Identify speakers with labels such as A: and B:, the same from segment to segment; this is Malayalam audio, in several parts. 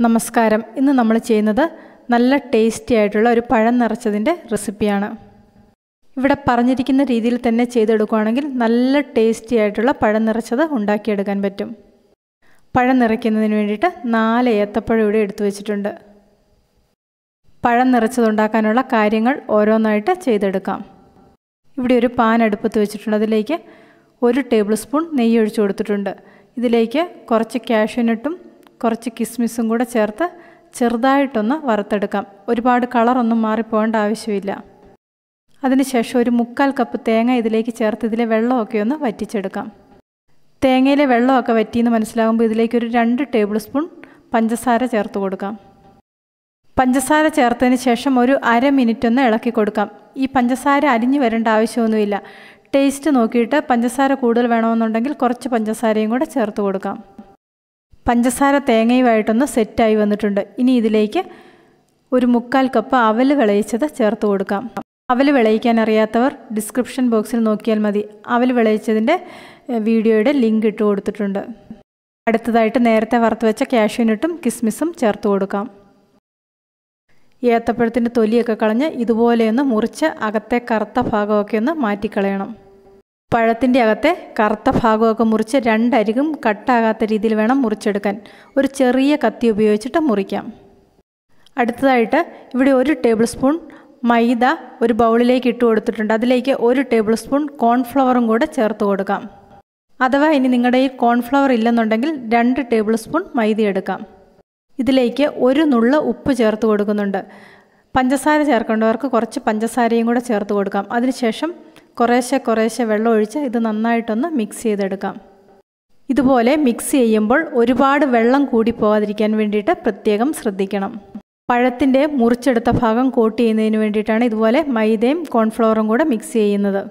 A: നമസ്കാരം. ഇന്ന് നമ്മൾ ചെയ്യുന്നത് നല്ല ടേസ്റ്റി ആയിട്ടുള്ള ഒരു പഴം നിറച്ചതിൻ്റെ റെസിപ്പിയാണ്. ഇവിടെ പറഞ്ഞിരിക്കുന്ന രീതിയിൽ തന്നെ ചെയ്തെടുക്കുകയാണെങ്കിൽ നല്ല ടേസ്റ്റി ആയിട്ടുള്ള പഴം നിറച്ചത് ഉണ്ടാക്കിയെടുക്കാൻ പറ്റും. പഴം നിറയ്ക്കുന്നതിന് വേണ്ടിയിട്ട് 4 ഏത്തപ്പഴം ഇവിടെ എടുത്തു വെച്ചിട്ടുണ്ട്. പഴം നിറച്ചതുണ്ടാക്കാനുള്ള കാര്യങ്ങൾ ഓരോന്നായിട്ട് ചെയ്തെടുക്കാം. ഇവിടെ ഒരു പാൻ അടുപ്പത്ത് വെച്ചിട്ടുണ്ട്. അതിലേക്ക് 1 ടേബിൾ സ്പൂൺ നെയ്യ് ഒഴിച്ചു കൊടുത്തിട്ടുണ്ട്. ഇതിലേക്ക് കുറച്ച് കാഷ്യൂനട്ടും കുറച്ച് കിസ്മിസും കൂടെ ചേർത്ത് ചെറുതായിട്ടൊന്ന് വറുത്തെടുക്കാം. ഒരുപാട് കളറൊന്നും മാറിപ്പോകേണ്ട ആവശ്യമില്ല. അതിനുശേഷം ഒരു 1/4 കപ്പ് തേങ്ങ ഇതിലേക്ക് ചേർത്ത് ഇതിലെ വെള്ളമൊക്കെ ഒന്ന് വറ്റിച്ചെടുക്കാം. തേങ്ങയിലെ വെള്ളമൊക്കെ വറ്റിയെന്ന് മനസ്സിലാകുമ്പോൾ ഇതിലേക്കൊരു 2 ടേബിൾ സ്പൂൺ പഞ്ചസാര ചേർത്ത് കൊടുക്കാം. പഞ്ചസാര ചേർത്തതിന് ശേഷം ഒരു 1/2 മിനിറ്റ് ഒന്ന് ഇളക്കി കൊടുക്കാം. ഈ പഞ്ചസാര അലിഞ്ഞു വരേണ്ട ആവശ്യമൊന്നുമില്ല. ടേസ്റ്റ് നോക്കിയിട്ട് പഞ്ചസാര കൂടുതൽ വേണമെന്നുണ്ടെങ്കിൽ കുറച്ച് പഞ്ചസാരയും കൂടെ ചേർത്ത് കൊടുക്കാം. പഞ്ചസാര തേങ്ങയുമായിട്ടൊന്ന് സെറ്റായി വന്നിട്ടുണ്ട്. ഇനി ഇതിലേക്ക് ഒരു 1/4 കപ്പ് അവൽ വിളയിച്ചത് ചേർത്ത് കൊടുക്കാം. അവൽ വിളയിക്കാൻ അറിയാത്തവർ ഡിസ്ക്രിപ്ഷൻ ബോക്സിൽ നോക്കിയാൽ മതി. അവൽ വിളയിച്ചതിൻ്റെ വീഡിയോയുടെ ലിങ്ക് ഇട്ട് കൊടുത്തിട്ടുണ്ട്. അടുത്തതായിട്ട് നേരത്തെ വറുത്ത് വെച്ച കാഷ്യൂനട്ടും കിസ്മിസും ചേർത്ത് കൊടുക്കാം. ഏത്തപ്പഴത്തിൻ്റെ തൊലിയൊക്കെ കളഞ്ഞ് ഇതുപോലെയൊന്ന് മുറിച്ച് അകത്തെ കറുത്ത ഭാഗമൊക്കെ ഒന്ന് മാറ്റിക്കളയണം. പഴത്തിൻ്റെ അകത്തെ കറുത്ത ഭാഗമൊക്കെ മുറിച്ച് 2 അരികും കട്ടാകാത്ത രീതിയിൽ വേണം മുറിച്ചെടുക്കാൻ. ഒരു ചെറിയ കത്തി ഉപയോഗിച്ചിട്ട് മുറിക്കാം. അടുത്തതായിട്ട് ഇവിടെ 1 ടേബിൾ സ്പൂൺ മൈദ ഒരു ബൗളിലേക്ക് ഇട്ട് കൊടുത്തിട്ടുണ്ട്. അതിലേക്ക് 1 ടേബിൾ സ്പൂൺ കോൺഫ്ലവറും കൂടെ ചേർത്ത് കൊടുക്കാം. അഥവാ ഇനി നിങ്ങളുടെ ഈ കോൺഫ്ലവർ ഇല്ലെന്നുണ്ടെങ്കിൽ 2 ടേബിൾ സ്പൂൺ മൈദ എടുക്കാം. ഇതിലേക്ക് 1 നുള്ള ഉപ്പ് ചേർത്ത് കൊടുക്കുന്നുണ്ട്. പഞ്ചസാര ചേർക്കേണ്ടവർക്ക് കുറച്ച് പഞ്ചസാരയും കൂടെ ചേർത്ത് കൊടുക്കാം. അതിനുശേഷം കുറേശ്ശെ വെള്ളം ഒഴിച്ച് ഇത് നന്നായിട്ടൊന്ന് മിക്സ് ചെയ്തെടുക്കാം. ഇതുപോലെ മിക്സ് ചെയ്യുമ്പോൾ ഒരുപാട് വെള്ളം കൂടി പോകാതിരിക്കാൻ വേണ്ടിയിട്ട് പ്രത്യേകം ശ്രദ്ധിക്കണം. പഴത്തിൻ്റെ മുറിച്ചെടുത്ത ഭാഗം കോട്ട് ചെയ്യുന്നതിന് വേണ്ടിയിട്ടാണ് ഇതുപോലെ മൈദയും കോൺഫ്ലവറും കൂടെ മിക്സ് ചെയ്യുന്നത്.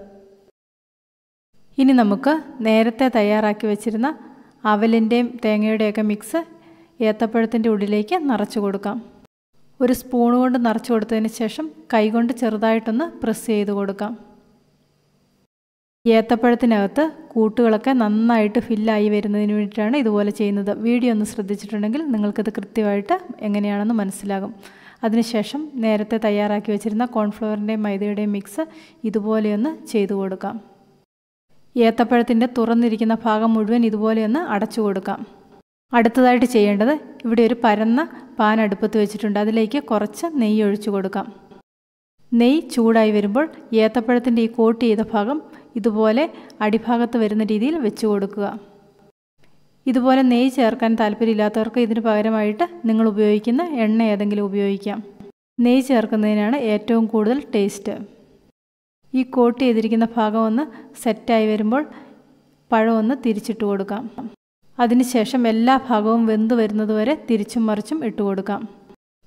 A: ഇനി നമുക്ക് നേരത്തെ തയ്യാറാക്കി വെച്ചിരുന്ന അവലിൻ്റെയും തേങ്ങയുടെയൊക്കെ മിക്സ് ഏത്തപ്പഴത്തിൻ്റെ ഉള്ളിലേക്ക് നിറച്ച് കൊടുക്കാം. ഒരു സ്പൂൺ കൊണ്ട് നിറച്ച് കൊടുത്തതിന് ശേഷം കൈകൊണ്ട് ചെറുതായിട്ടൊന്ന് പ്രസ് ചെയ്ത് കൊടുക്കാം. ഏത്തപ്പഴത്തിനകത്ത് കൂട്ടുകളൊക്കെ നന്നായിട്ട് ഫില്ലായി വരുന്നതിന് വേണ്ടിയിട്ടാണ് ഇതുപോലെ ചെയ്യുന്നത്. വീഡിയോ ഒന്ന് ശ്രദ്ധിച്ചിട്ടുണ്ടെങ്കിൽ നിങ്ങൾക്കത് കൃത്യമായിട്ട് എങ്ങനെയാണെന്ന് മനസ്സിലാകും. അതിനുശേഷം നേരത്തെ തയ്യാറാക്കി വെച്ചിരുന്ന കോൺഫ്ലവറിൻ്റെയും മൈദയുടെയും മിക്സ് ഇതുപോലെയൊന്ന് ചെയ്തു കൊടുക്കാം. ഏത്തപ്പഴത്തിൻ്റെ തുറന്നിരിക്കുന്ന ഭാഗം മുഴുവൻ ഇതുപോലെയൊന്ന് അടച്ചു കൊടുക്കാം. അടുത്തതായിട്ട് ചെയ്യേണ്ടത് ഇവിടെ ഒരു പരന്ന പാൻ അടുപ്പത്ത് വെച്ചിട്ടുണ്ട്. അതിലേക്ക് കുറച്ച് നെയ്യ് ഒഴിച്ചു കൊടുക്കാം. നെയ്യ് ചൂടായി വരുമ്പോൾ ഏത്തപ്പഴത്തിൻ്റെ ഈ കോട്ട് ചെയ്ത ഭാഗം ഇതുപോലെ അടിഭാഗത്ത് വരുന്ന രീതിയിൽ വെച്ച് കൊടുക്കുക. ഇതുപോലെ നെയ്യ് ചേർക്കാൻ താല്പര്യമില്ലാത്തവർക്ക് ഇതിന് പകരമായിട്ട് നിങ്ങൾ ഉപയോഗിക്കുന്ന എണ്ണ ഏതെങ്കിലും ഉപയോഗിക്കാം. നെയ്യ് ചേർക്കുന്നതിനാണ് ഏറ്റവും കൂടുതൽ ടേസ്റ്റ്. ഈ കോട്ട് ചെയ്തിരിക്കുന്ന ഭാഗം ഒന്ന് സെറ്റായി വരുമ്പോൾ പഴം ഒന്ന് തിരിച്ചിട്ട് കൊടുക്കാം. അതിനുശേഷം എല്ലാ ഭാഗവും വെന്ത് വരുന്നതുവരെ തിരിച്ചും മറിച്ചും ഇട്ട് കൊടുക്കാം.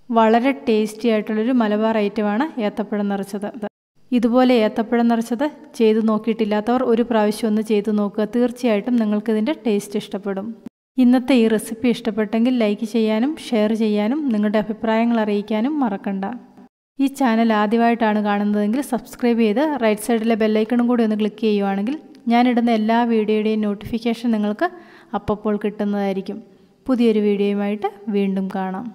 A: വളരെ ടേസ്റ്റി ആയിട്ടുള്ളൊരു മലബാർ ഐറ്റമാണ് ഏത്തപ്പഴം നിറച്ചത്. ഇതുപോലെ ഏത്തപ്പഴം നിറച്ചത് ചെയ്തു നോക്കിയിട്ടില്ലാത്തവർ ഒരു പ്രാവശ്യം ഒന്ന് ചെയ്തു നോക്കുക. തീർച്ചയായിട്ടും നിങ്ങൾക്കിതിൻ്റെ ടേസ്റ്റ് ഇഷ്ടപ്പെടും. ഇന്നത്തെ ഈ റെസിപ്പി ഇഷ്ടപ്പെട്ടെങ്കിൽ ലൈക്ക് ചെയ്യാനും ഷെയർ ചെയ്യാനും നിങ്ങളുടെ അഭിപ്രായങ്ങൾ അറിയിക്കാനും മറക്കണ്ട. ഈ ചാനൽ ആദ്യമായിട്ടാണ് കാണുന്നതെങ്കിൽ സബ്സ്ക്രൈബ് ചെയ്ത് റൈറ്റ് സൈഡിലെ ബെല്ലൈക്കണും കൂടി ഒന്ന് ക്ലിക്ക് ചെയ്യുവാണെങ്കിൽ ഞാനിടുന്ന എല്ലാ വീഡിയോയുടെയും നോട്ടിഫിക്കേഷൻ നിങ്ങൾക്ക് അപ്പോൾ കിട്ടുന്നതായിരിക്കും. പുതിയൊരു വീഡിയോയുമായിട്ട് വീണ്ടും കാണാം.